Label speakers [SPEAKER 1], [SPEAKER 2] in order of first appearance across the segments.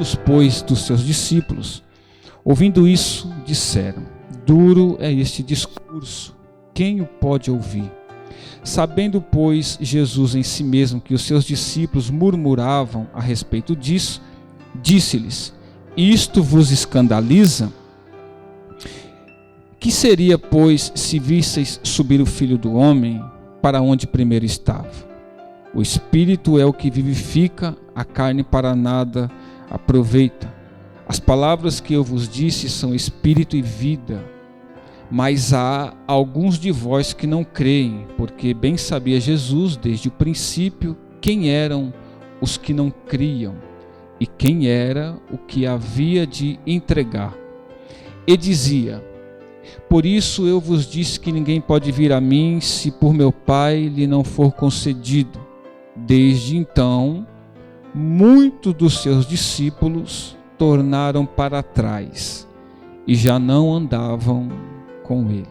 [SPEAKER 1] Muitos, pois, dos seus discípulos, ouvindo isso, disseram: duro é este discurso, quem o pode ouvir? Sabendo, pois, Jesus em si mesmo que os seus discípulos murmuravam a respeito disso, disse-lhes: isto vos escandaliza? Que seria, pois, se visseis subir o Filho do Homem para onde primeiro estava? O Espírito é o que vivifica, a carne para nada aproveita. As palavras que eu vos disse são Espírito e vida. Mas há alguns de vós que não creem, porque bem sabia Jesus desde o princípio quem eram os que não criam e quem era o que havia de entregar. E dizia: por isso eu vos disse que ninguém pode vir a mim se por meu Pai lhe não for concedido. Desde então, muitos dos seus discípulos tornaram para trás e já não andavam com ele.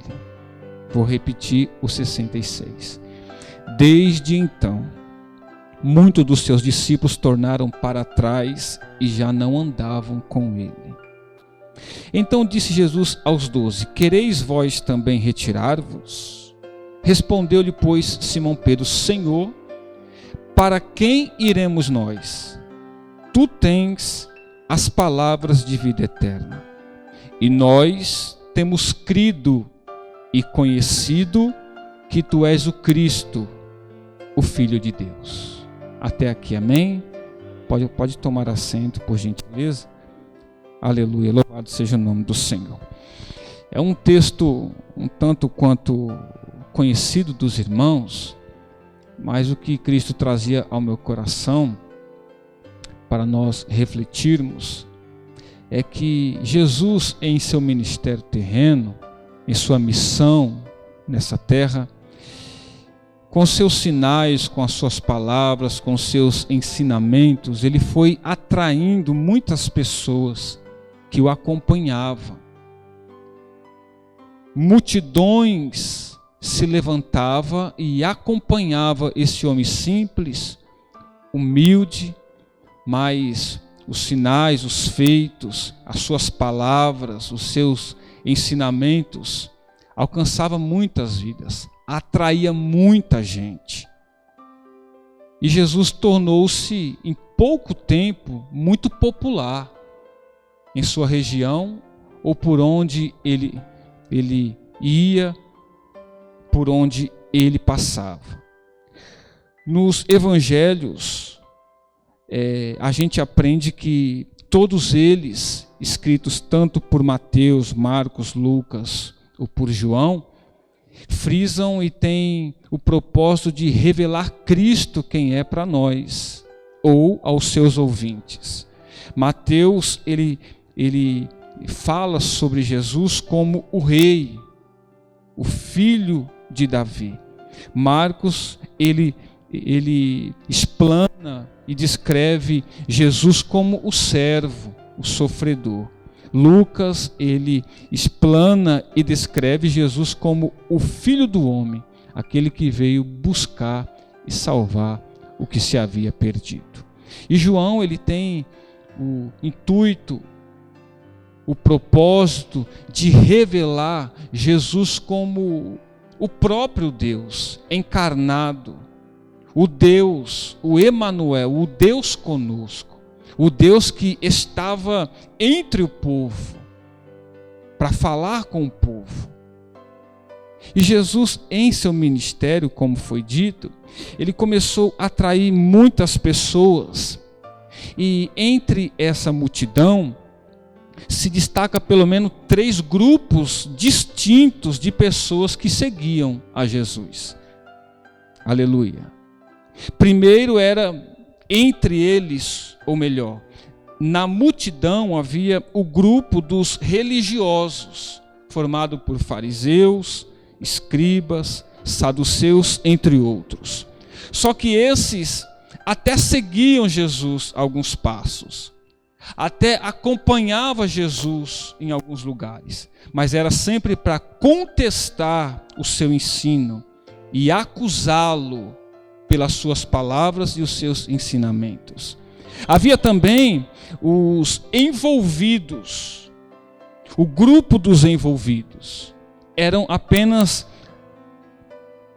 [SPEAKER 1] Vou repetir o 66. Desde então, muitos dos seus discípulos tornaram para trás e já não andavam com ele. Então disse Jesus aos 12: quereis vós também retirar-vos? Respondeu-lhe, pois, Simão Pedro: Senhor, para quem iremos nós? Tu tens as palavras de vida eterna, e nós temos crido e conhecido que tu és o Cristo, o Filho de Deus. Até aqui, amém? Pode tomar assento, por gentileza. Aleluia, louvado seja o nome do Senhor. É um texto um tanto quanto conhecido dos irmãos, mas o que Cristo trazia ao meu coração para nós refletirmos é que Jesus, em seu ministério terreno, em sua missão nessa terra, com seus sinais, com as suas palavras, com seus ensinamentos, ele foi atraindo muitas pessoas que o acompanhavam. Multidões se levantavam e acompanhavam esse homem simples, humilde, mas os sinais, os feitos, as suas palavras, os seus ensinamentos alcançavam muitas vidas, atraía muita gente. E Jesus tornou-se, em pouco tempo, muito popular em sua região ou por onde ele ia, por onde ele passava. Nos evangelhos, a gente aprende que todos eles, escritos tanto por Mateus, Marcos, Lucas ou por João, frisam e têm o propósito de revelar Cristo quem é para nós ou aos seus ouvintes. Mateus, ele fala sobre Jesus como o rei, o filho de Davi. Marcos, ele explana e descreve Jesus como o servo, o sofredor. Lucas, ele explana e descreve Jesus como o Filho do Homem, aquele que veio buscar e salvar o que se havia perdido. E João, ele tem o intuito, o propósito de revelar Jesus como o próprio Deus encarnado, o Deus, o Emanuel, o Deus conosco, o Deus que estava entre o povo, para falar com o povo. E Jesus, em seu ministério, como foi dito, ele começou a atrair muitas pessoas, e entre essa multidão se destaca pelo menos 3 grupos distintos de pessoas que seguiam a Jesus. Aleluia. Primeiro era entre eles, ou melhor, na multidão havia o grupo dos religiosos, formado por fariseus, escribas, saduceus, entre outros. Só que esses até seguiam Jesus alguns passos, até acompanhava Jesus em alguns lugares, mas era sempre para contestar o seu ensino e acusá-lo pelas suas palavras e os seus ensinamentos. Havia também os envolvidos. O grupo dos envolvidos eram apenas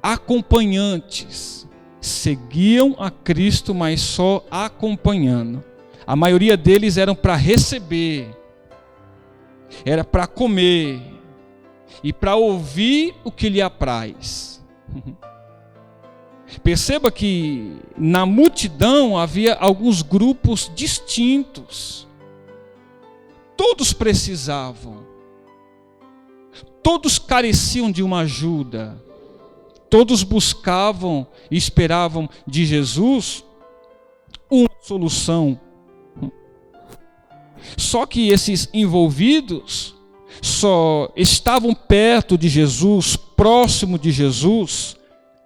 [SPEAKER 1] acompanhantes. Seguiam a Cristo, mas só acompanhando. A maioria deles eram para receber, era para comer e para ouvir o que lhe apraz. Perceba que na multidão havia alguns grupos distintos. Todos precisavam, todos careciam de uma ajuda, todos buscavam e esperavam de Jesus uma solução. Só que esses envolvidos só estavam perto de Jesus, próximo de Jesus,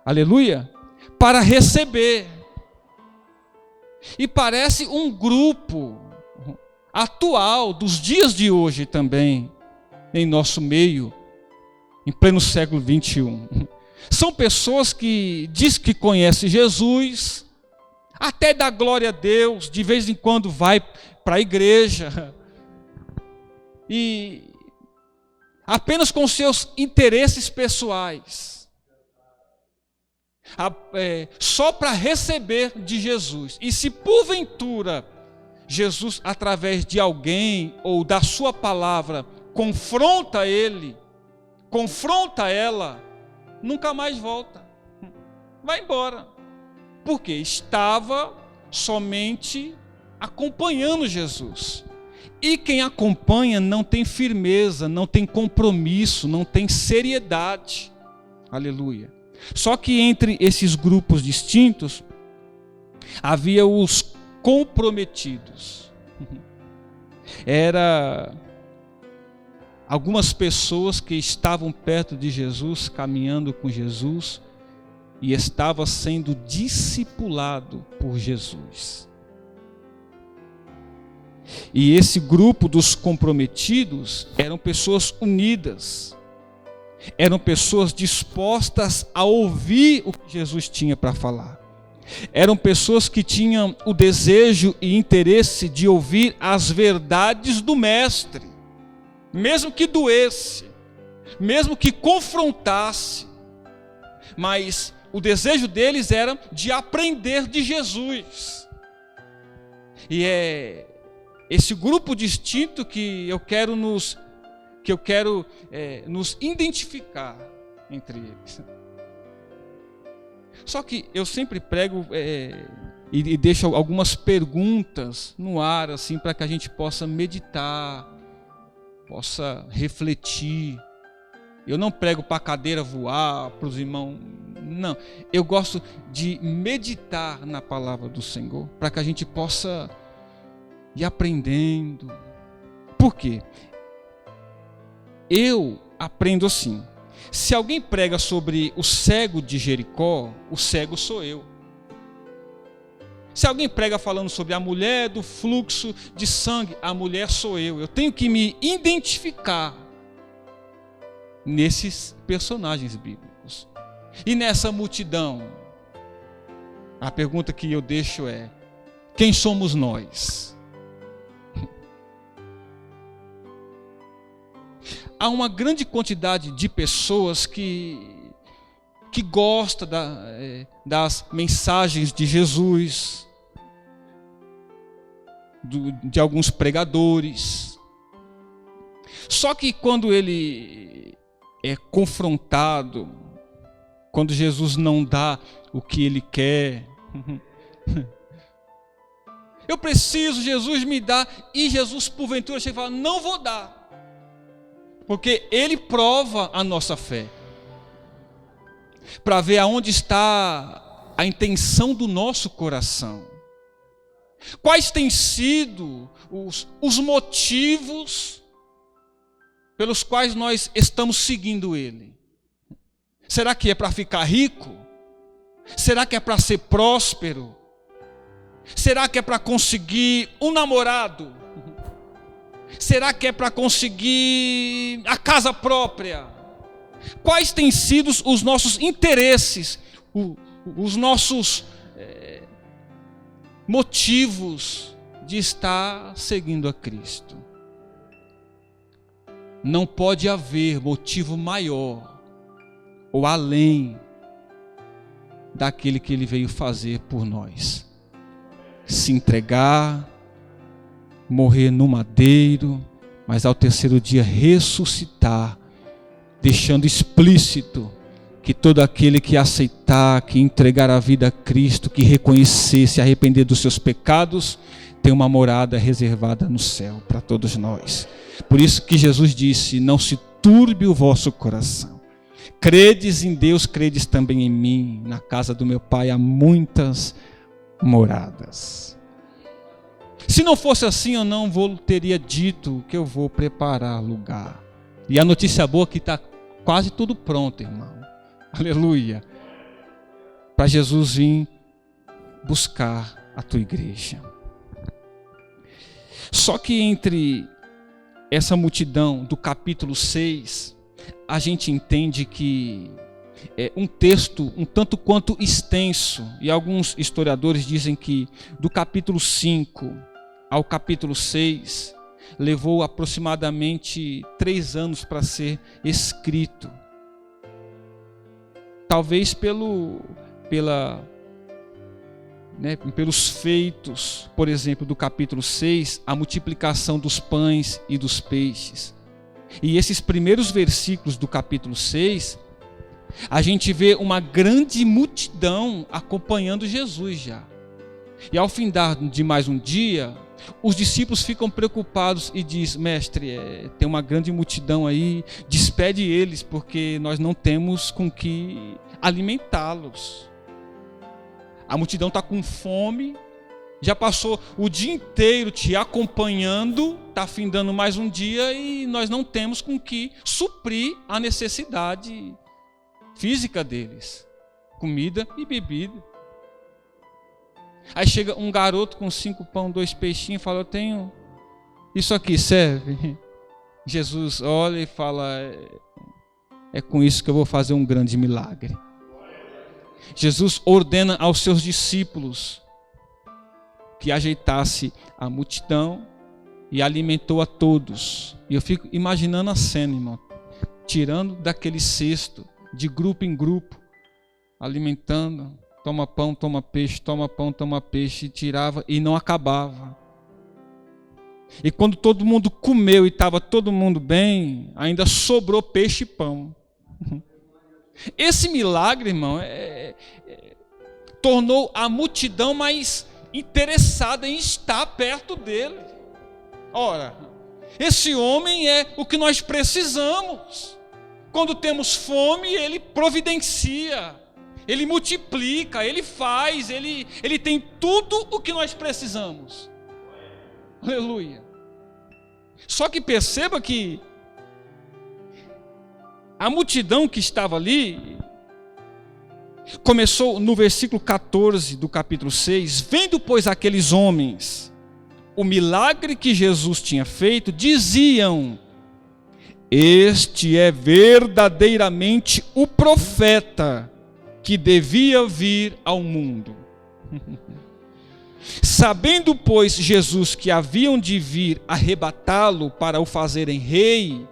[SPEAKER 1] aleluia, para receber. E parece um grupo atual dos dias de hoje também, em nosso meio, em pleno século 21. São pessoas que diz que conhecem Jesus, até dá glória a Deus, de vez em quando vai para a igreja, e apenas com seus interesses pessoais, só para receber de Jesus. E se porventura Jesus, através de alguém ou da sua palavra, confronta ele, confronta ela, nunca mais volta, vai embora, porque estava somente acompanhando Jesus. E quem acompanha não tem firmeza, não tem compromisso, não tem seriedade. Aleluia. Só que entre esses grupos distintos havia os comprometidos. Era algumas pessoas que estavam perto de Jesus, caminhando com Jesus, e estava sendo discipulado por Jesus. E esse grupo dos comprometidos eram pessoas unidas, eram pessoas dispostas a ouvir o que Jesus tinha para falar. Eram pessoas que tinham o desejo e interesse de ouvir as verdades do Mestre, mesmo que doesse, mesmo que confrontasse, mas o desejo deles era de aprender de Jesus. E é esse grupo distinto que eu quero nos identificar entre eles. Só que eu sempre prego e deixo algumas perguntas no ar, assim, para que a gente possa meditar, possa refletir. Eu não prego para a cadeira voar, para os irmãos, não. Eu gosto de meditar na palavra do Senhor, para que a gente possa ir aprendendo. Por quê? Eu aprendo assim: se alguém prega sobre o cego de Jericó, o cego sou eu. Se alguém prega falando sobre a mulher do fluxo de sangue, a mulher sou eu. Eu tenho que me identificar nesses personagens bíblicos. E nessa multidão, a pergunta que eu deixo é: quem somos nós? Há uma grande quantidade de pessoas que gosta das mensagens de Jesus, de alguns pregadores. Só que quando ele é confrontado, quando Jesus não dá o que ele quer, eu preciso, Jesus me dá, e Jesus porventura chega e fala: não vou dar. Porque ele prova a nossa fé, para ver aonde está a intenção do nosso coração. Quais têm sido os motivos pelos quais nós estamos seguindo ele? Será que é para ficar rico? Será que é para ser próspero? Será que é para conseguir um namorado? Será que é para conseguir a casa própria? Quais têm sido os nossos interesses, os nossos motivos de estar seguindo a Cristo. Não pode haver motivo maior ou além daquele que Ele veio fazer por nós. Se entregar, morrer no madeiro, mas ao terceiro dia ressuscitar, deixando explícito que todo aquele que aceitar, que entregar a vida a Cristo, que reconhecer, se arrepender dos seus pecados, tem uma morada reservada no céu para todos nós. Por isso que Jesus disse: não se turbe o vosso coração. Credes em Deus, credes também em mim. Na casa do meu Pai há muitas moradas. Se não fosse assim, eu não teria dito que eu vou preparar lugar. E a notícia boa é que está quase tudo pronto, irmão. Aleluia. Para Jesus vir buscar a tua igreja. Só que entre essa multidão do capítulo 6, a gente entende que é um texto um tanto quanto extenso. E alguns historiadores dizem que do capítulo 5 ao capítulo 6, levou aproximadamente 3 anos para ser escrito. Talvez pelos feitos, por exemplo, do capítulo 6, a multiplicação dos pães e dos peixes. E esses primeiros versículos do capítulo 6, a gente vê uma grande multidão acompanhando Jesus já. E ao findar de mais um dia, os discípulos ficam preocupados e dizem: mestre, tem uma grande multidão aí, despede eles, porque nós não temos com que alimentá-los. A multidão está com fome, já passou o dia inteiro te acompanhando, está findando mais um dia e nós não temos com que suprir a necessidade física deles, comida e bebida. Aí chega um garoto com 5 pão, 2 peixinhos e fala: eu tenho isso aqui, serve? Jesus olha e fala: é com isso que eu vou fazer um grande milagre. Jesus ordena aos seus discípulos que ajeitasse a multidão e alimentou a todos. E eu fico imaginando a cena, irmão, tirando daquele cesto, de grupo em grupo, alimentando. Toma pão, toma peixe, toma pão, toma peixe, e tirava e não acabava. E quando todo mundo comeu e estava todo mundo bem, ainda sobrou peixe e pão. Esse milagre, irmão, tornou a multidão mais interessada em estar perto dele. Ora, esse homem é o que nós precisamos. Quando temos fome, ele providencia. Ele multiplica, ele faz, ele tem tudo o que nós precisamos. Aleluia. Só que perceba que a multidão que estava ali começou no versículo 14 do capítulo 6. Vendo, pois, aqueles homens o milagre que Jesus tinha feito, diziam: este é verdadeiramente o profeta que devia vir ao mundo. Sabendo, pois, Jesus que haviam de vir arrebatá-lo para o fazerem rei,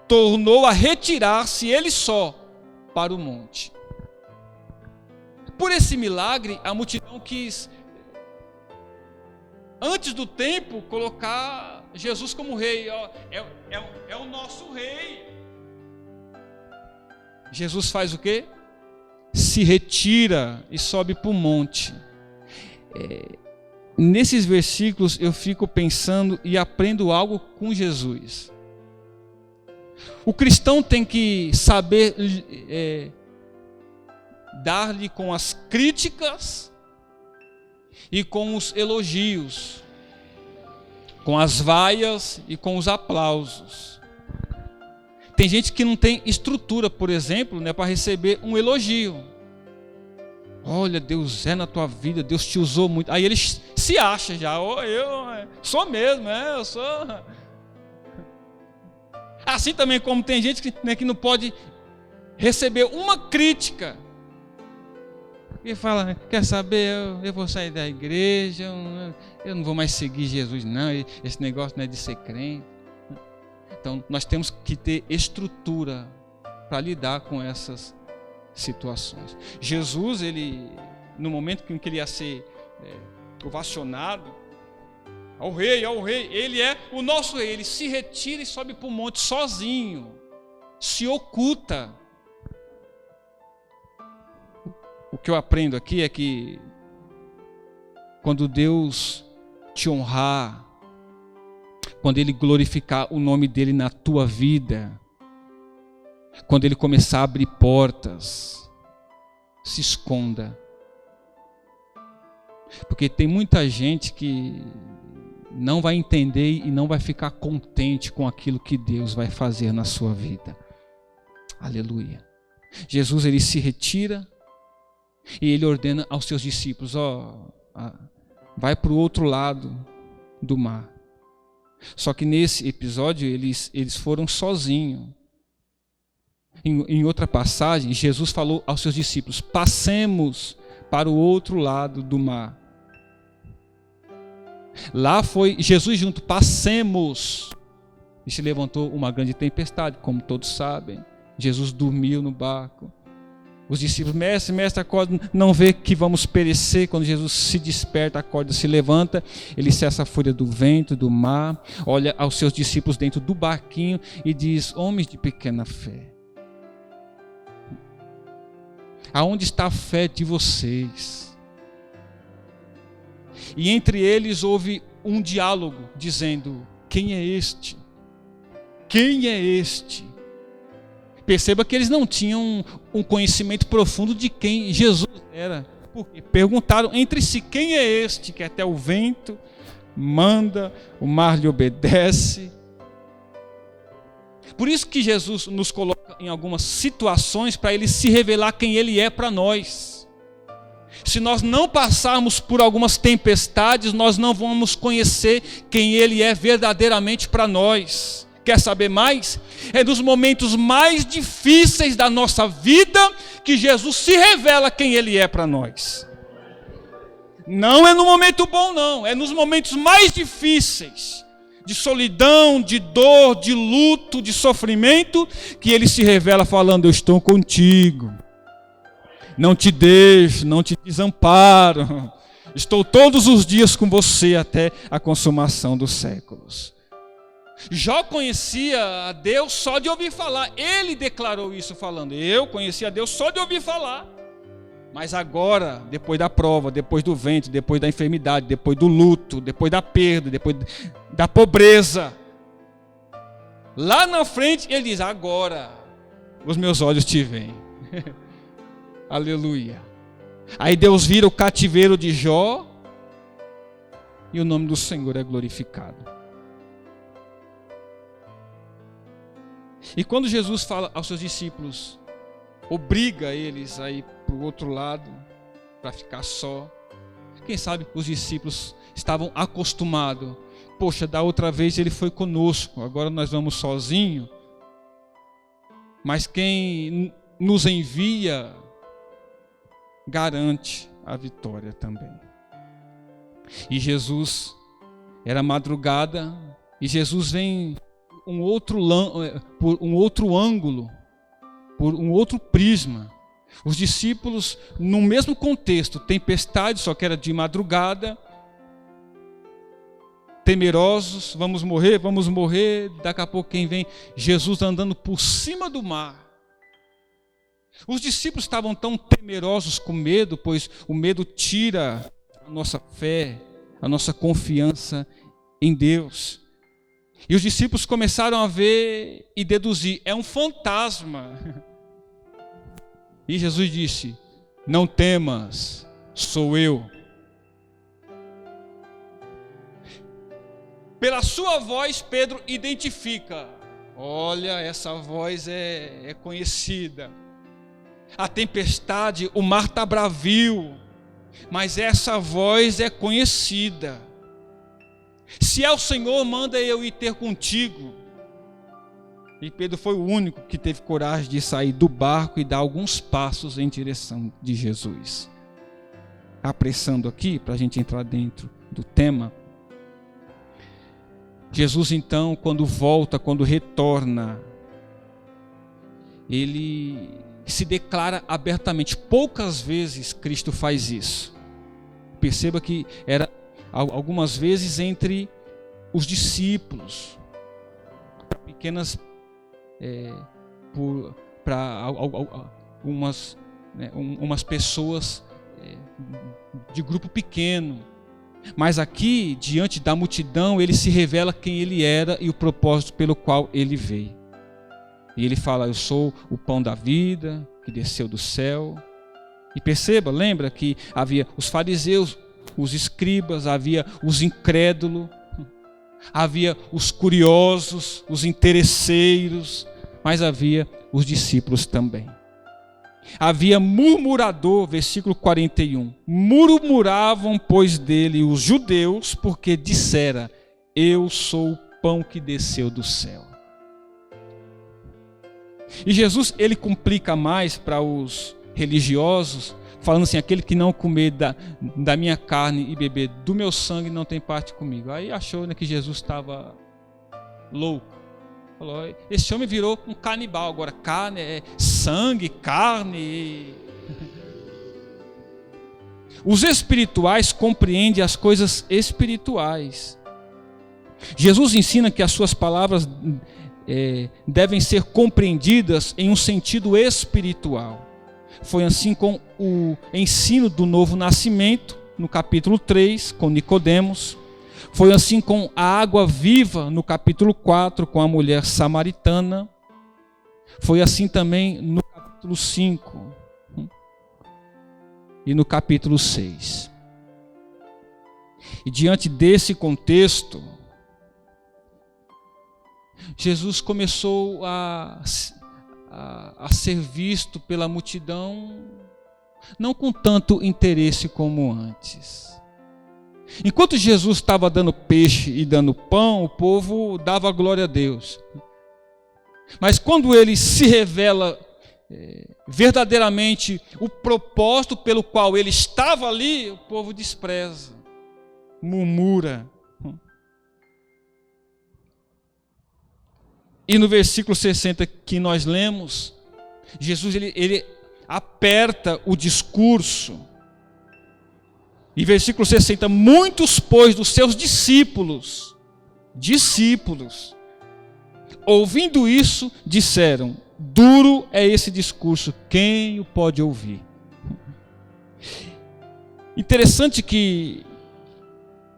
[SPEAKER 1] tornou a retirar-se ele só para o monte. Por esse milagre, a multidão quis, antes do tempo, colocar Jesus como rei. É o nosso rei. Jesus faz o quê? Se retira e sobe para o monte. Nesses versículos eu fico pensando e aprendo algo com Jesus. O cristão tem que saber dar-lhe com as críticas e com os elogios, com as vaias e com os aplausos. Tem gente que não tem estrutura, por exemplo, para receber um elogio. Olha, Deus é na tua vida, Deus te usou muito. Aí ele se acha já: eu sou mesmo, eu sou. Assim também como tem gente que não pode receber uma crítica. E fala, quer saber, eu vou sair da igreja, eu não vou mais seguir Jesus não, esse negócio não é de ser crente. Então nós temos que ter estrutura para lidar com essas situações. Jesus, ele, no momento em que ele ia ser ovacionado, ao rei, ele é o nosso rei, ele se retira e sobe para o monte sozinho, se oculta. O que eu aprendo aqui é que quando Deus te honrar, quando Ele glorificar o nome dEle na tua vida, quando Ele começar a abrir portas, se esconda. Porque tem muita gente que não vai entender e não vai ficar contente com aquilo que Deus vai fazer na sua vida. Aleluia. Jesus, ele se retira e ele ordena aos seus discípulos, vai para o outro lado do mar. Só que nesse episódio eles foram sozinhos. Em outra passagem, Jesus falou aos seus discípulos, passemos para o outro lado do mar. Lá foi Jesus junto, passemos. E se levantou uma grande tempestade, como todos sabem. Jesus dormiu no barco. Os discípulos, mestre, acorda, não vê que vamos perecer. Quando Jesus se desperta, acorda, se levanta, ele cessa a fúria do vento, do mar, olha aos seus discípulos dentro do barquinho e diz, homens de pequena fé, aonde está a fé de vocês? E entre eles houve um diálogo, dizendo, quem é este? Quem é este? Perceba que eles não tinham um conhecimento profundo de quem Jesus era. Porque perguntaram entre si, quem é este que até o vento manda, o mar lhe obedece? Por isso que Jesus nos coloca em algumas situações para ele se revelar quem ele é para nós. Se nós não passarmos por algumas tempestades, nós não vamos conhecer quem ele é verdadeiramente para nós. Quer saber mais? É nos momentos mais difíceis da nossa vida que Jesus se revela quem ele é para nós. Não é no momento bom, não. É nos momentos mais difíceis, de solidão, de dor, de luto, de sofrimento, que ele se revela falando, eu estou contigo. Não te deixo, não te desamparo. Estou todos os dias com você até a consumação dos séculos. Jó conhecia a Deus só de ouvir falar. Ele declarou isso falando, eu conhecia a Deus só de ouvir falar. Mas agora, depois da prova, depois do vento, depois da enfermidade, depois do luto, depois da perda, depois da pobreza, lá na frente ele diz, agora os meus olhos te veem. Aleluia. Aí Deus vira o cativeiro de Jó e o nome do Senhor é glorificado. E quando Jesus fala aos seus discípulos, obriga eles a ir para o outro lado, para ficar só. Quem sabe os discípulos estavam acostumados. Poxa, da outra vez ele foi conosco, agora nós vamos sozinhos. Mas quem nos envia, garante a vitória também. E Jesus, era madrugada, e Jesus vem por um outro ângulo, por um outro prisma. Os discípulos, no mesmo contexto, tempestade, só que era de madrugada, temerosos, vamos morrer, daqui a pouco quem vem? Jesus andando por cima do mar. Os discípulos estavam tão temerosos com medo, pois o medo tira a nossa fé, a nossa confiança em Deus. E os discípulos começaram a ver e deduzir, é um fantasma. E Jesus disse, não temas, sou eu. Pela sua voz, Pedro identifica, olha, essa voz é conhecida. A tempestade, o mar está bravio, mas essa voz é conhecida. Se é o Senhor, manda eu ir ter contigo. E Pedro foi o único que teve coragem de sair do barco e dar alguns passos em direção de Jesus. apressando aqui, para a gente entrar dentro do tema. Jesus então, quando volta, quando retorna, ele se declara abertamente. Poucas vezes Cristo faz isso. Perceba que era algumas vezes entre os discípulos, pequenas, para umas pessoas de grupo pequeno. Mas aqui, diante da multidão, ele se revela quem ele era e o propósito pelo qual ele veio. E ele fala: eu sou o pão da vida, que desceu do céu. E perceba, lembra que havia os fariseus, os escribas, havia os incrédulos, havia os curiosos, os interesseiros, mas havia os discípulos também. Havia murmurador, versículo 41. Murmuravam, pois, dele os judeus, porque dissera: eu sou o pão que desceu do céu. E Jesus, ele complica mais para os religiosos, falando assim: aquele que não comer da minha carne e beber do meu sangue não tem parte comigo. Aí achou, né, que Jesus estava louco. Falou: esse homem virou um canibal. Agora carne é sangue, carne. Os espirituais compreendem as coisas espirituais. Jesus ensina que as suas palavras devem ser compreendidas em um sentido espiritual. Foi assim com o ensino do novo nascimento, no capítulo 3, com Nicodemos. Foi assim com a água viva, no capítulo 4, com a mulher samaritana. Foi assim também no capítulo 5 e no capítulo 6. E diante desse contexto, Jesus começou a ser visto pela multidão, não com tanto interesse como antes. Enquanto Jesus estava dando peixe e dando pão, o povo dava glória a Deus. Mas quando ele se revela verdadeiramente o propósito pelo qual ele estava ali, o povo despreza, murmura. E no versículo 60 que nós lemos, Jesus ele aperta o discurso. E versículo 60, muitos, pois, dos seus discípulos, ouvindo isso, disseram: duro é esse discurso, quem o pode ouvir? Interessante que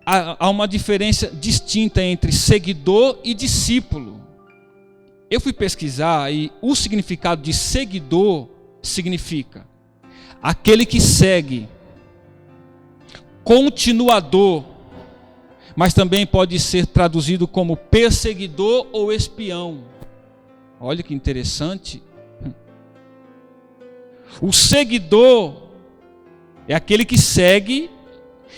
[SPEAKER 1] há uma diferença distinta entre seguidor e discípulo. Eu fui pesquisar e o significado de seguidor significa aquele que segue, continuador, mas também pode ser traduzido como perseguidor ou espião. Olha que interessante. O seguidor é aquele que segue,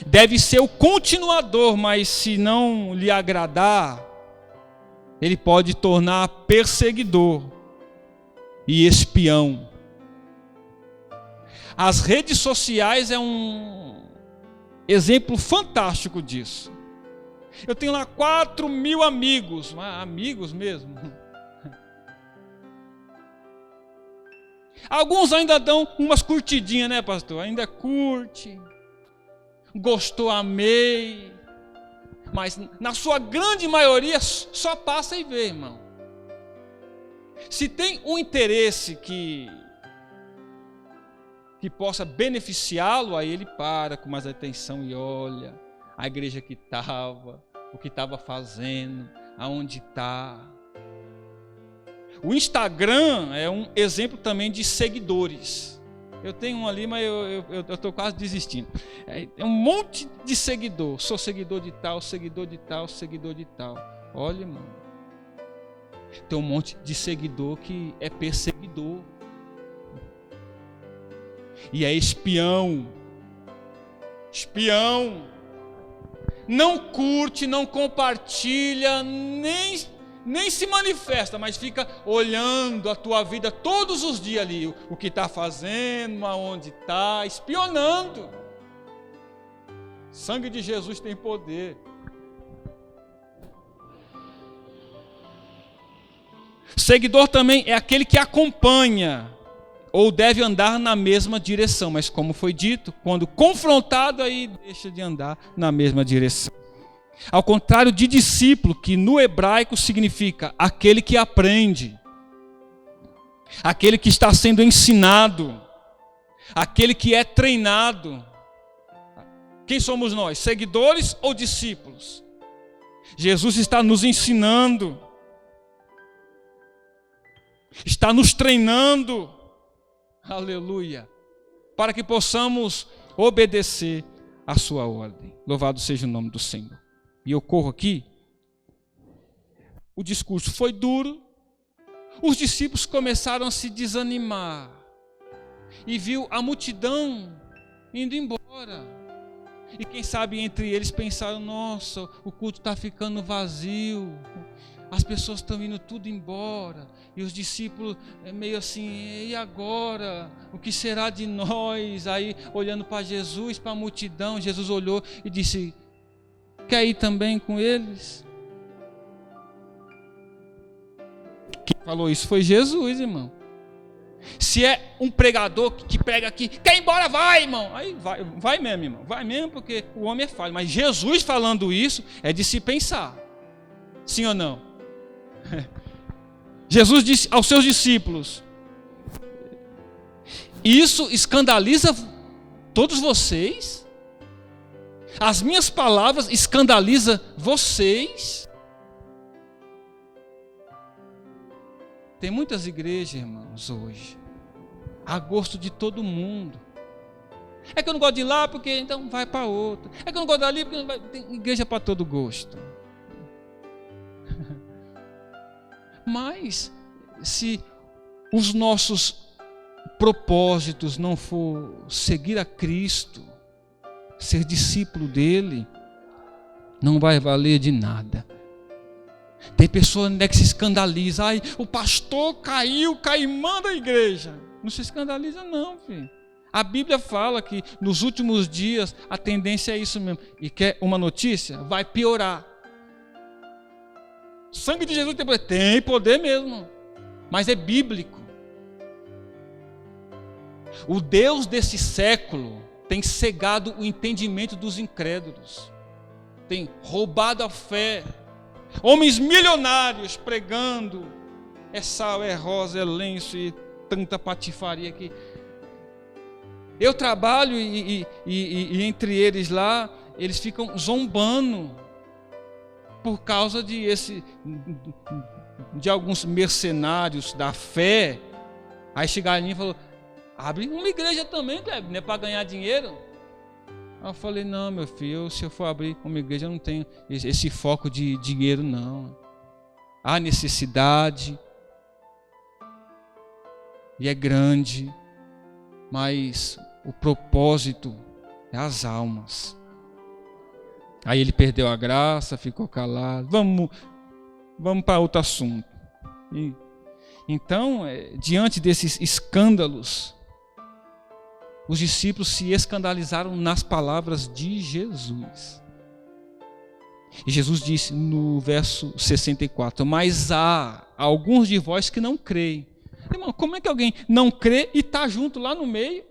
[SPEAKER 1] deve ser o continuador, mas se não lhe agradar, ele pode tornar perseguidor e espião. As redes sociais é um exemplo fantástico disso. Eu tenho lá 4.000 amigos, amigos mesmo. Alguns ainda dão umas curtidinhas, né, pastor? Ainda curte, gostou, amei. Mas na sua grande maioria só passa e vê, irmão. Se tem um interesse que possa beneficiá-lo, aí ele para com mais atenção e olha a igreja que estava, o que estava fazendo, aonde está. O Instagram é um exemplo também de seguidores. Eu tenho um ali, mas eu estou quase desistindo. É um monte de seguidor. Sou seguidor de tal, seguidor de tal, seguidor de tal. Olha, irmão. Tem um monte de seguidor que é perseguidor. E é espião. Espião. Não curte, não compartilha, nem se manifesta, mas fica olhando a tua vida todos os dias ali, o que está fazendo, aonde está, espionando. Sangue de Jesus tem poder. Seguidor também é aquele que acompanha ou deve andar na mesma direção, mas como foi dito, quando confrontado aí deixa de andar na mesma direção. Ao contrário de discípulo, que no hebraico significa aquele que aprende, aquele que está sendo ensinado, aquele que é treinado. Quem somos nós? Seguidores ou discípulos? Jesus está nos ensinando, está nos treinando, aleluia, para que possamos obedecer a sua ordem. Louvado seja o nome do Senhor. E eu corro aqui. O discurso foi duro, os discípulos começaram a se desanimar, e viu a multidão indo embora. E quem sabe entre eles pensaram: nossa, o culto está ficando vazio, as pessoas estão indo tudo embora, e os discípulos meio assim, e agora? O que será de nós? Aí olhando para Jesus, para a multidão, Jesus olhou e disse: quer ir também com eles? Quem falou isso foi Jesus, irmão. Se é um pregador que prega aqui, quer ir embora, vai, irmão. Aí vai mesmo, irmão. Vai mesmo, porque o homem é falho. Mas Jesus falando isso é de se pensar. Sim ou não? Jesus disse aos seus discípulos: isso escandaliza todos vocês? As minhas palavras escandalizam vocês? Tem muitas igrejas, irmãos, hoje, a gosto de todo mundo. É que eu não gosto de ir lá, porque então vai para outra. É que eu não gosto dali, porque não vai... Tem igreja para todo gosto. Mas, se os nossos propósitos não for seguir a Cristo, ser discípulo dele, não vai valer de nada. Tem pessoa que se escandaliza: ai, o pastor caiu, manda a igreja. Não se escandaliza não, filho. A Bíblia fala que nos últimos dias a tendência é isso mesmo. E quer uma notícia? Vai piorar. O sangue de Jesus tem poder? Tem poder mesmo, mas é bíblico. O Deus desse século tem cegado o entendimento dos incrédulos, tem roubado a fé. Homens milionários pregando, é sal, é rosa, é lenço e tanta patifaria aqui. Eu trabalho e entre eles lá, eles ficam zombando por causa de alguns mercenários da fé. Aí chegaram em mim e falaram: abre uma igreja também, Kleber, não é para ganhar dinheiro? Aí eu falei: não, meu filho, se eu for abrir uma igreja, eu não tenho esse foco de dinheiro, não. Há necessidade, e é grande, mas o propósito é as almas. Aí ele perdeu a graça, ficou calado. Vamos para outro assunto. Então, diante desses escândalos, os discípulos se escandalizaram nas palavras de Jesus. E Jesus disse no verso 64: mas há alguns de vós que não creem. Irmão, como é que alguém não crê e está junto lá no meio?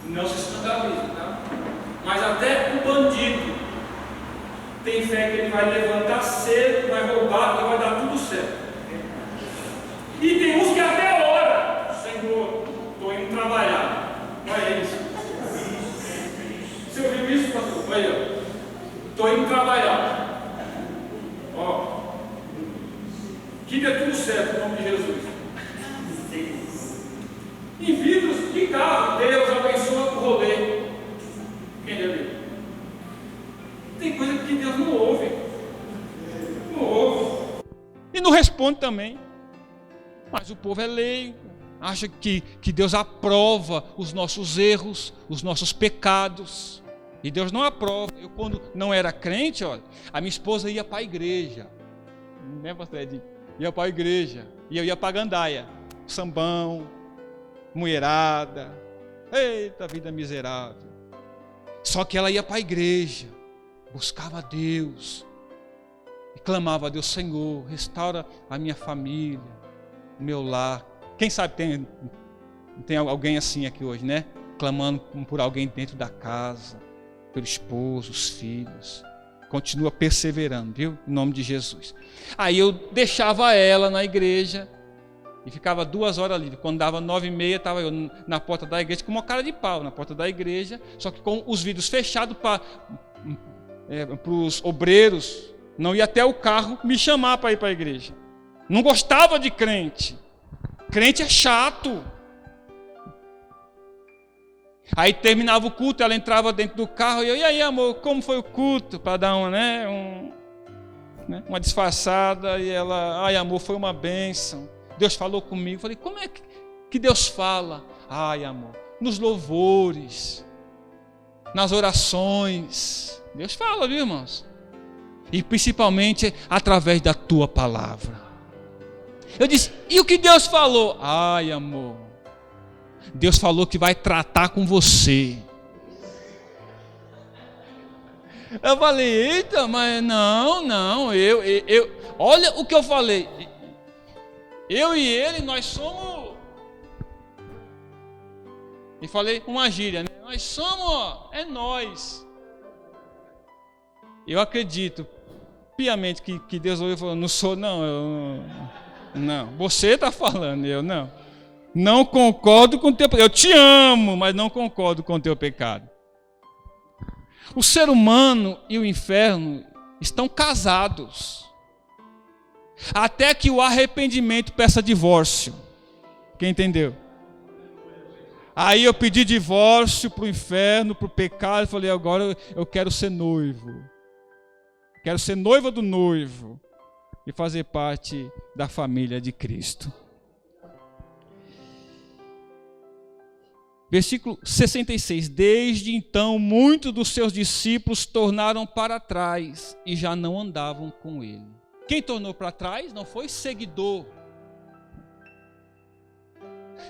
[SPEAKER 1] Não se escandaliza, tá? Mas até o bandido tem fé que ele vai levantar cedo, vai roubar e vai dar tudo certo. E tem uns que até ora: Senhor, estou indo trabalhar. Olha isso. Você ouviu isso, pastor? Olha, estou indo trabalhar. Ó, que dê tudo certo em nome de Jesus. Em vidros de carro, Deus abençoa o rolê. Quem já viu? Tem coisa que Deus não ouve. Não ouve. E não responde também. Mas o povo é leigo, acha que Deus aprova os nossos erros, os nossos pecados. E Deus não aprova. Eu, quando não era crente, olha, a minha esposa ia para a igreja. Né, pastor Edinho? Ia para a igreja. E eu ia para a gandaia. Sambão, mulherada, Eita, vida miserável. Só que ela ia para a igreja, buscava a Deus e clamava a Deus: Senhor, restaura a minha família, o meu lar. Quem sabe tem alguém assim aqui hoje, né? Clamando por alguém dentro da casa, pelo esposo, os filhos. Continua perseverando, viu? Em nome de Jesus. Aí eu deixava ela na igreja e ficava 2 horas livre. Quando dava 9h30, estava eu na porta da igreja com uma cara de pau, na porta da igreja, só que com os vidros fechados para os obreiros não ir até o carro me chamar para ir para a igreja. Não gostava de crente. Crente é chato. Aí terminava o culto, ela entrava dentro do carro e eu: e aí, amor, como foi o culto? Para dar uma disfarçada. E ela: ai, amor, foi uma bênção. Deus falou comigo. Eu falei: como é que Deus fala? Ai, amor, nos louvores, nas orações. Deus fala, viu, irmãos? E principalmente através da tua palavra. Eu disse: e o que Deus falou? Ai, amor, Deus falou que vai tratar com você. Eu falei: eita, mas não, eu olha o que eu falei. Eu e ele, nós somos... E falei uma gíria, né? Nós somos, é nós. Eu acredito piamente que Deus ouviu e falou: não sou não, não. Você está falando, eu não. Não concordo com o teu pecado. Eu te amo, mas não concordo com o teu pecado. O ser humano e o inferno estão casados. Até que o arrependimento peça divórcio. Quem entendeu? Aí eu pedi divórcio para o inferno, para o pecado. Falei: agora eu quero ser noivo. Quero ser noiva do noivo. E fazer parte da família de Cristo. Versículo 66. Desde então, muitos dos seus discípulos tornaram para trás e já não andavam com ele. Quem tornou para trás não foi seguidor.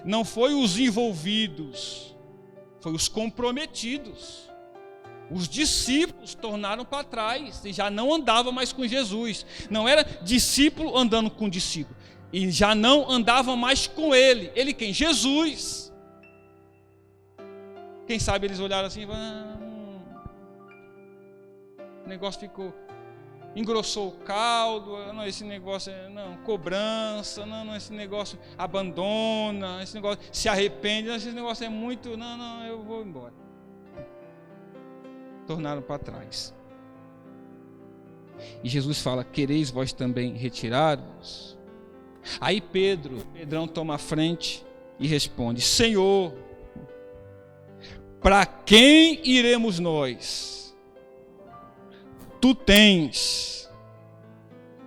[SPEAKER 1] Não foi os envolvidos. Foi os comprometidos. Os discípulos tornaram para trás e já não andavam mais com Jesus. Não era discípulo andando com discípulo. E já não andavam mais com ele. Ele quem? Jesus. Quem sabe eles olharam assim, o negócio ficou, engrossou o caldo, não, esse negócio, não, cobrança, não, esse negócio abandona, esse negócio se arrepende, esse negócio é muito, não, eu vou embora. Tornaram para trás. E Jesus fala: quereis vós também retirar-vos? Aí Pedrão toma a frente e responde: Senhor, para quem iremos nós? Tu tens.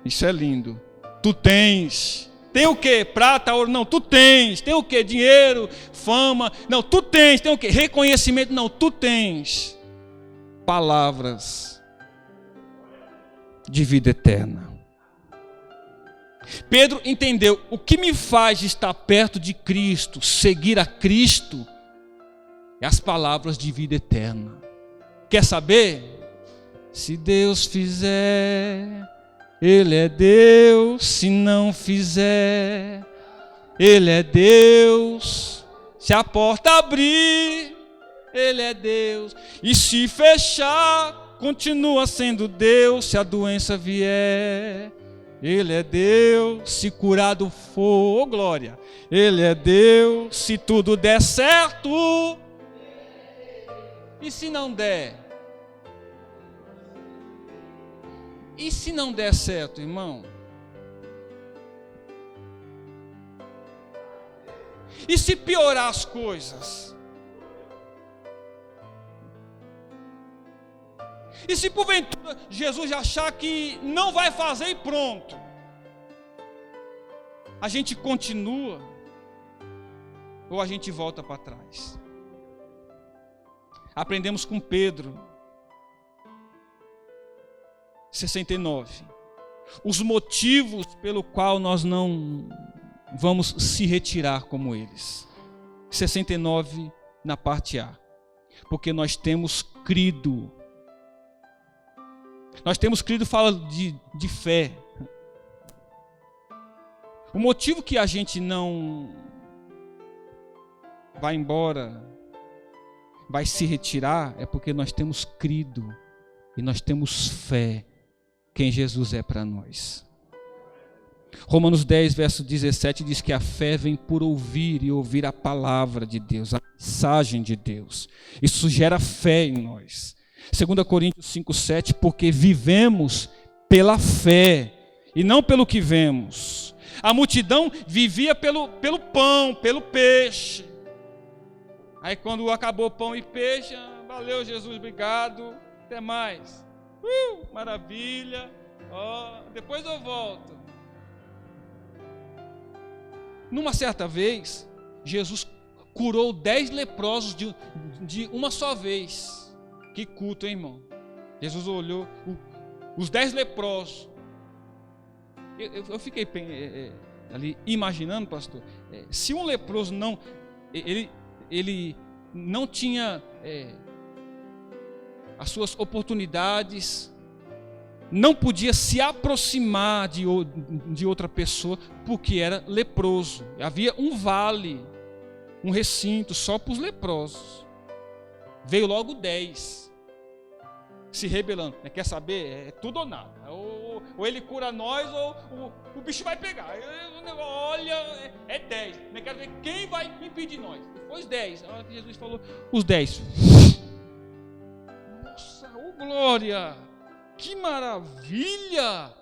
[SPEAKER 1] Isso é lindo. Tu tens. Tem o quê? Prata, ouro? Não, tu tens. Tem o quê? Dinheiro, fama? Não, tu tens. Tem o quê? Reconhecimento? Não, tu tens. Palavras de vida eterna. Pedro entendeu: o que me faz estar perto de Cristo, seguir a Cristo, é as palavras de vida eterna. Quer saber? Se Deus fizer, Ele é Deus. Se não fizer, Ele é Deus. Se a porta abrir, Ele é Deus. E se fechar, continua sendo Deus. Se a doença vier, Ele é Deus. Se curado for, oh glória, Ele é Deus. Se tudo der certo, e se não der? E se não der certo, irmão? E se piorar as coisas? E se porventura Jesus achar que não vai fazer e pronto? A gente continua ou a gente volta para trás? Aprendemos com Pedro, 69, os motivos pelo qual nós não vamos se retirar como eles. 69, na parte A? Porque nós temos crido. Nós temos crido, fala de fé. O motivo que a gente não vai embora, vai se retirar, é porque nós temos crido e nós temos fé quem Jesus é para nós. Romanos 10, verso 17 diz que a fé vem por ouvir e ouvir a palavra de Deus, a mensagem de Deus. Isso gera fé em nós. 2 Coríntios 5, 7, porque vivemos pela fé e não pelo que vemos. A multidão vivia pelo pão, pelo peixe. Aí quando acabou pão e peixe, valeu Jesus, obrigado, até mais. Maravilha, depois eu volto. Numa certa vez, Jesus curou 10 leprosos de uma só vez. Que culto, hein, irmão? Jesus olhou os 10 leprosos. Eu fiquei ali imaginando, pastor, se um leproso não, ele não tinha as suas oportunidades, não podia se aproximar de outra pessoa, porque era leproso. Havia um vale, um recinto só para os leprosos. Veio logo 10, se rebelando. Quer saber? É tudo ou nada. Ou ele cura nós, ou o bicho vai pegar. Olha, é 10. Eu quero ver quem vai impedir nós. Foi os 10. A hora que Jesus falou, os 10. Nossa, glória! Que maravilha!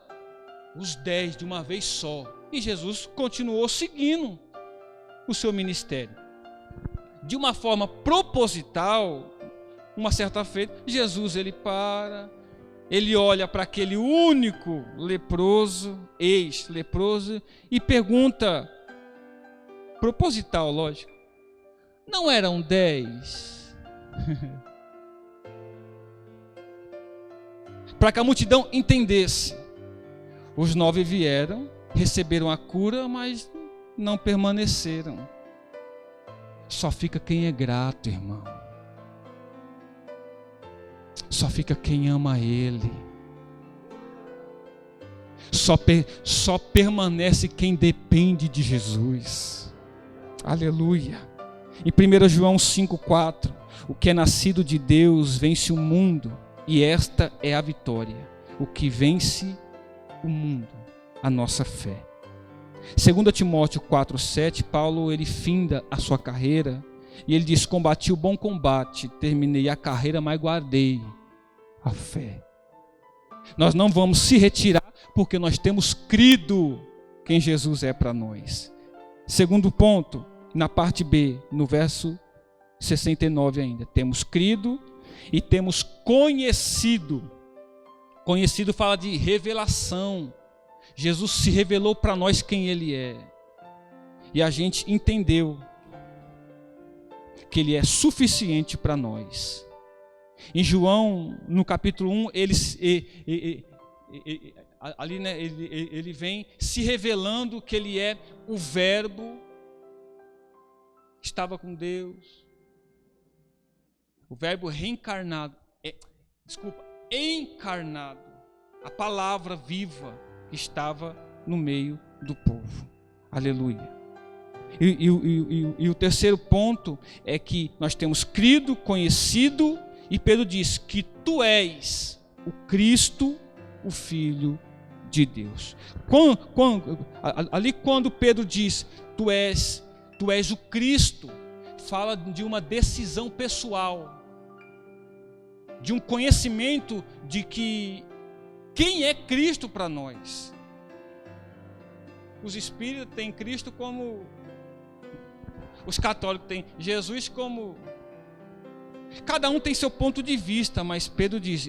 [SPEAKER 1] Os 10 de uma vez só. E Jesus continuou seguindo o seu ministério. De uma forma proposital, uma certa feita, Jesus ele para, ele olha para aquele único leproso, ex-leproso, e pergunta, proposital, lógico, não eram 10? Para que a multidão entendesse. Os 9 vieram, receberam a cura, mas não permaneceram. Só fica quem é grato, irmão. Só fica quem ama Ele. Só permanece quem depende de Jesus. Aleluia. Em 1 João 5,4, o que é nascido de Deus vence o mundo, e esta é a vitória, o que vence o mundo, a nossa fé. 2 Timóteo 4,7, Paulo ele finda a sua carreira, e ele diz, combati o bom combate, terminei a carreira, mas guardei a fé. Nós não vamos se retirar, porque nós temos crido quem Jesus é para nós. Segundo ponto, na parte B, no verso 69 ainda, temos crido e temos conhecido. Conhecido fala de revelação. Jesus se revelou para nós quem Ele é. E a gente entendeu que Ele é suficiente para nós. Em João, no capítulo 1, ali, né, ele vem se revelando que Ele é o Verbo, estava com Deus, o Verbo reencarnado, encarnado, a palavra viva que estava no meio do povo. Aleluia. E o terceiro ponto é que nós temos crido, conhecido, e Pedro diz que tu és o Cristo, o Filho de Deus. Quando Pedro diz tu és o Cristo, fala de uma decisão pessoal, de um conhecimento de que quem é Cristo para nós. Os espíritas têm Cristo como, os católicos têm Jesus como, cada um tem seu ponto de vista, mas Pedro diz,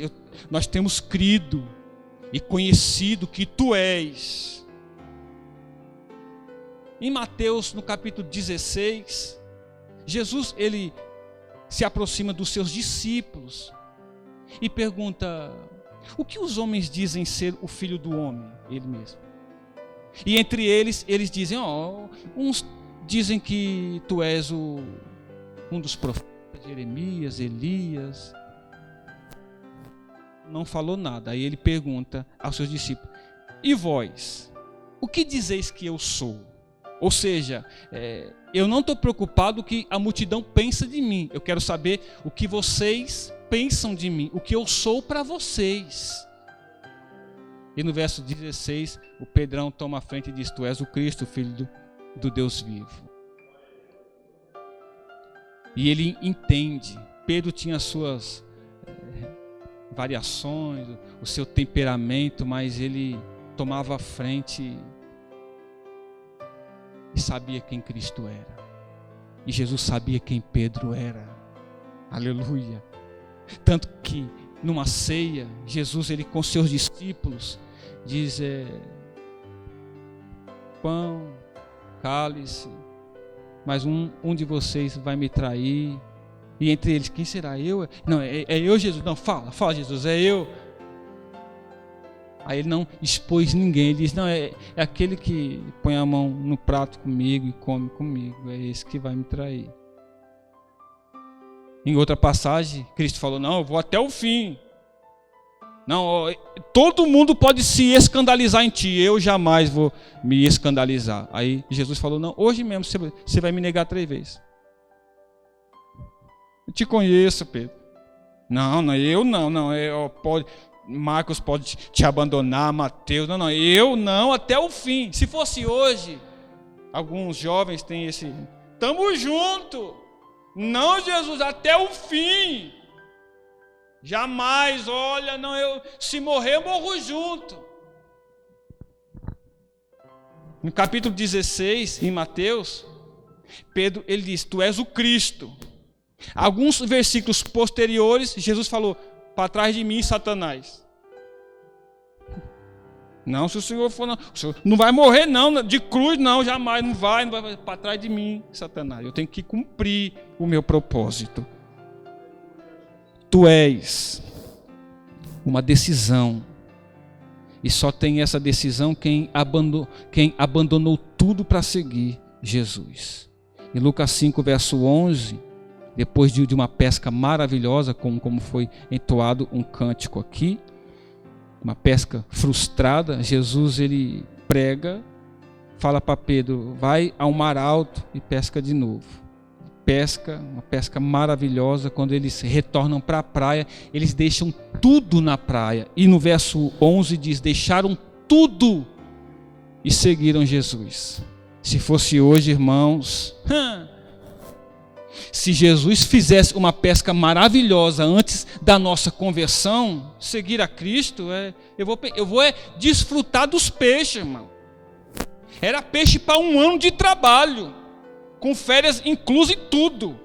[SPEAKER 1] nós temos crido e conhecido que tu és. Em Mateus, no capítulo 16, Jesus ele se aproxima dos seus discípulos e pergunta, o que os homens dizem ser o Filho do Homem? Ele mesmo. E entre eles dizem, uns dizem que tu és o um dos profetas, Jeremias, Elias. Não falou nada. Aí ele pergunta aos seus discípulos: e vós, o que dizeis que eu sou? Ou seja, eu não estou preocupado com o que a multidão pensa de mim. Eu quero saber o que vocês pensam de mim, o que eu sou para vocês. E no verso 16, o Pedrão toma a frente e diz: tu és o Cristo, filho do Deus vivo. E ele entende. Pedro tinha as suas variações, o seu temperamento, mas ele tomava a frente e sabia quem Cristo era. E Jesus sabia quem Pedro era. Aleluia. Tanto que numa ceia, Jesus, ele com seus discípulos, diz: pão, cálice, mas um de vocês vai me trair. E entre eles, quem será? Eu? Não, é eu, Jesus. Não, fala Jesus, é eu. Aí ele não expôs ninguém. Ele diz: não, é aquele que põe a mão no prato comigo e come comigo. É esse que vai me trair. Em outra passagem, Cristo falou: não, eu vou até o fim. Não, todo mundo pode se escandalizar em ti, eu jamais vou me escandalizar. Aí Jesus falou: não, hoje mesmo você vai me negar 3 vezes. Eu te conheço, Pedro. Não, eu não. Marcos pode te abandonar, Mateus. Não, eu não, até o fim. Se fosse hoje, alguns jovens têm esse: tamo junto. Não, Jesus, até o fim. Jamais, olha, não, se morrer, eu morro junto. No capítulo 16, em Mateus, Pedro, ele diz: tu és o Cristo. Alguns versículos posteriores, Jesus falou: para trás de mim, Satanás. Não, se o Senhor for, não, o Senhor não vai morrer não, de cruz não, jamais, não vai para trás de mim, Satanás. Eu tenho que cumprir o meu propósito. Tu és uma decisão, e só tem essa decisão quem abandonou tudo para seguir Jesus. Em Lucas 5, verso 11, depois de uma pesca maravilhosa, como foi entoado um cântico aqui, uma pesca frustrada, Jesus, ele prega, fala para Pedro: vai ao mar alto e pesca de novo. Pesca, uma pesca maravilhosa. Quando eles retornam para a praia, eles deixam tudo na praia. E no verso 11 diz: deixaram tudo e seguiram Jesus. Se fosse hoje, irmãos, se Jesus fizesse uma pesca maravilhosa antes da nossa conversão, seguir a Cristo, eu vou desfrutar dos peixes, irmão. Era peixe para 1 ano de trabalho, com férias inclusas e tudo.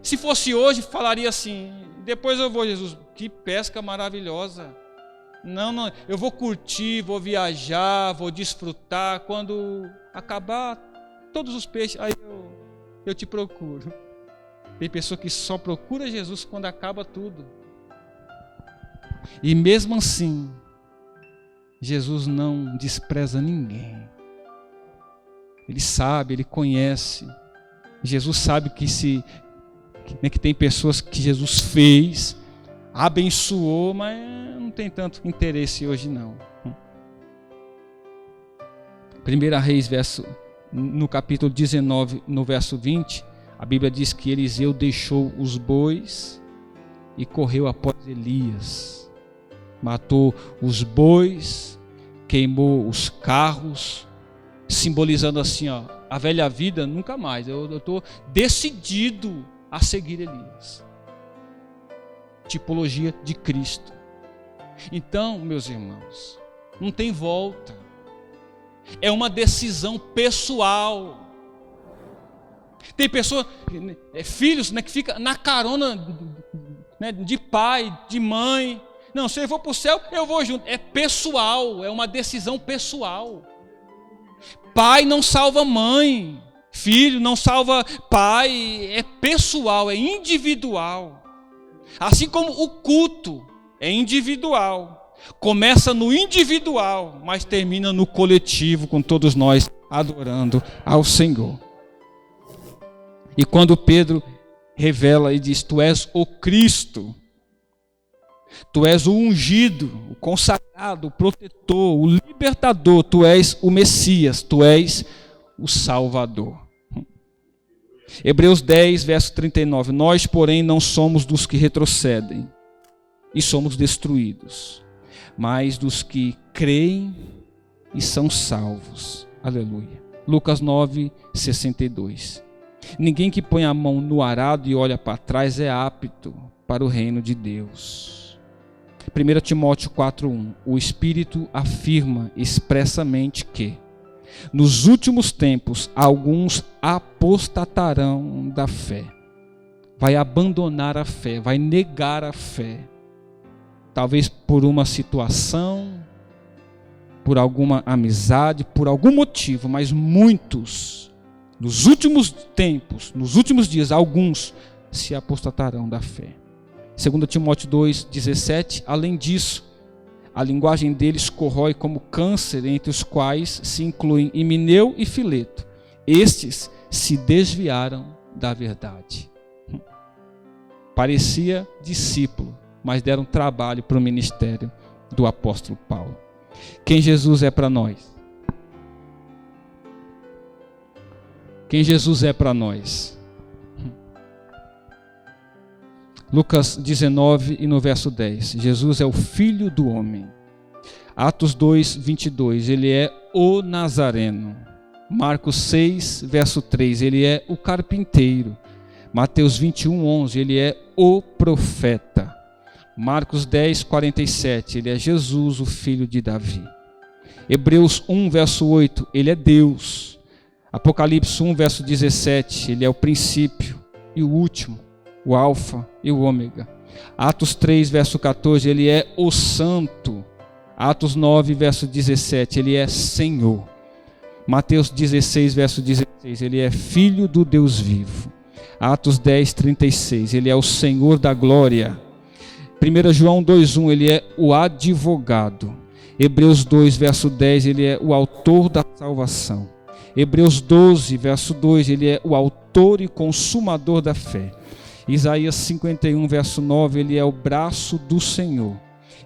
[SPEAKER 1] Se fosse hoje, falaria assim: depois eu vou, Jesus, que pesca maravilhosa. Não, eu vou curtir, vou viajar, vou desfrutar. Quando acabar todos os peixes, aí eu te procuro. Tem pessoa que só procura Jesus quando acaba tudo. E mesmo assim, Jesus não despreza ninguém. Ele sabe, ele conhece. Jesus sabe que tem pessoas que Jesus fez, abençoou, mas não tem tanto interesse hoje não. 1 Reis, no capítulo 19, no verso 20, a Bíblia diz que Eliseu deixou os bois e correu após Elias. Matou os bois, queimou os carros, simbolizando assim, a velha vida nunca mais. Eu estou decidido a seguir Elias. Tipologia de Cristo. Então, meus irmãos, não tem volta. É uma decisão pessoal. Tem pessoas, filhos, que fica na carona, de pai, de mãe. Não, se eu for para o céu, eu vou junto. É pessoal, é uma decisão pessoal. Pai não salva mãe, filho não salva pai, é pessoal, é individual. Assim como o culto é individual. Começa no individual, mas termina no coletivo, com todos nós adorando ao Senhor. E quando Pedro revela e diz: tu és o Cristo, tu és o ungido, o consagrado, o protetor, o libertador, tu és o Messias, tu és o Salvador. Hebreus 10, verso 39. Nós, porém, não somos dos que retrocedem e somos destruídos, mas dos que creem e são salvos. Aleluia. Lucas 9, 62. Ninguém que põe a mão no arado e olha para trás é apto para o reino de Deus. 1 Timóteo 4:1. O Espírito afirma expressamente que nos últimos tempos alguns apostatarão da fé. Vai abandonar a fé, vai negar a fé. Talvez por uma situação, por alguma amizade, por algum motivo, mas muitos, nos últimos tempos, nos últimos dias, alguns se apostatarão da fé. 2 Timóteo 2,17. Além disso, a linguagem deles corrói como câncer, entre os quais se incluem Himeneu e Fileto. Estes se desviaram da verdade. Parecia discípulo, mas deram trabalho para o ministério do apóstolo Paulo. Quem Jesus é para nós? Quem Jesus é para nós? Lucas 19 e no verso 10. Jesus é o Filho do Homem. Atos 2, 22. Ele é o Nazareno. Marcos 6, verso 3. Ele é o carpinteiro. Mateus 21, 11. Ele é o profeta. Marcos 10, 47. Ele é Jesus, o filho de Davi. Hebreus 1, verso 8. Ele é Deus. Apocalipse 1, verso 17. Ele é o princípio e o último, o alfa e o ômega. Atos 3, verso 14. Ele é o santo. Atos 9, verso 17. Ele é Senhor. Mateus 16, verso 16. Ele é filho do Deus vivo. Atos 10, 36. Ele é o Senhor da glória. 1 João 2,1, ele é o advogado. Hebreus 2, verso 10, ele é o autor da salvação. Hebreus 12, verso 2, ele é o autor e consumador da fé. Isaías 51, verso 9, ele é o braço do Senhor.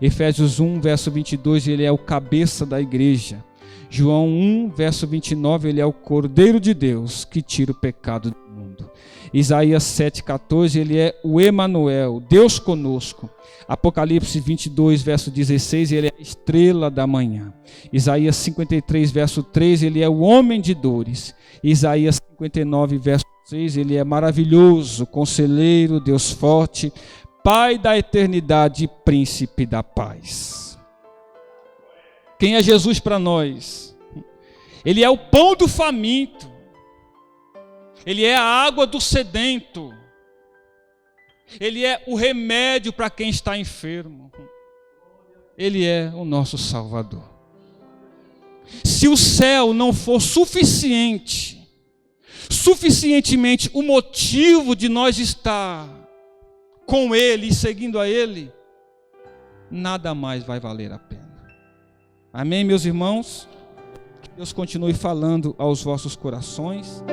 [SPEAKER 1] Efésios 1, verso 22, ele é o cabeça da igreja. João 1, verso 29, ele é o Cordeiro de Deus que tira o pecado do mundo. Isaías 7,14, ele é o Emanuel, Deus conosco. Apocalipse 22, verso 16, ele é a estrela da manhã. Isaías 53, verso 3, ele é o homem de dores. Isaías 59, verso 6, ele é maravilhoso, conselheiro, Deus forte, Pai da eternidade e príncipe da paz. Quem é Jesus para nós? Ele é o pão do faminto. Ele é a água do sedento. Ele é o remédio para quem está enfermo. Ele é o nosso Salvador. Se o céu não for suficientemente o motivo de nós estar com Ele e seguindo a Ele, nada mais vai valer a pena. Amém, meus irmãos? Que Deus continue falando aos vossos corações.